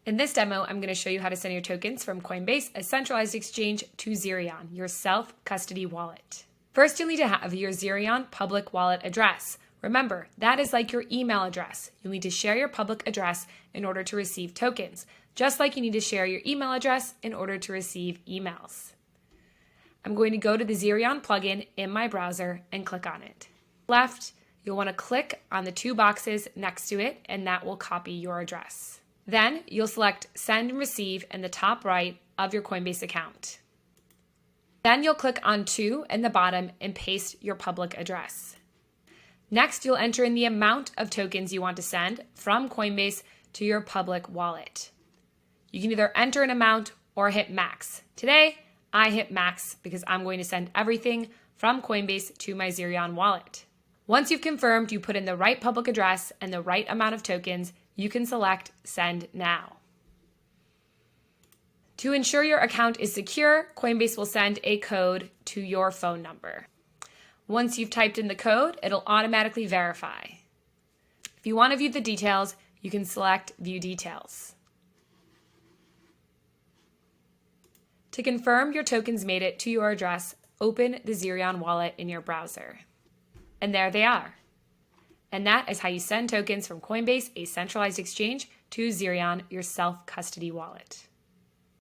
In this demo, I'm going to show you how to send your tokens from Coinbase, a centralized exchange, to Zerion, your self-custody wallet. First, you'll need to have your Zerion public wallet address. Remember, that is like your email address. You'll need to share your public address in order to receive tokens, just like you need to share your email address in order to receive emails. I'm going to go to the Zerion plugin in my browser and click on it. Left, you'll want to click on the two boxes next to it, and that will copy your address. Then you'll select Send and Receive in the top right of your Coinbase account. Then you'll click on To in the bottom and paste your public address. Next, you'll enter in the amount of tokens you want to send from Coinbase to your public wallet. You can either enter an amount or hit max. Today, I hit max because I'm going to send everything from Coinbase to my Zerion wallet. Once you've confirmed you put in the right public address and the right amount of tokens, you can select Send Now. To ensure your account is secure, Coinbase will send a code to your phone number. Once you've typed in the code, it'll automatically verify. If you want to view the details, you can select View Details. To confirm your tokens made it to your address, open the Zerion wallet in your browser. And there they are. And that is how you send tokens from Coinbase, a centralized exchange, to Zerion, your self-custody wallet.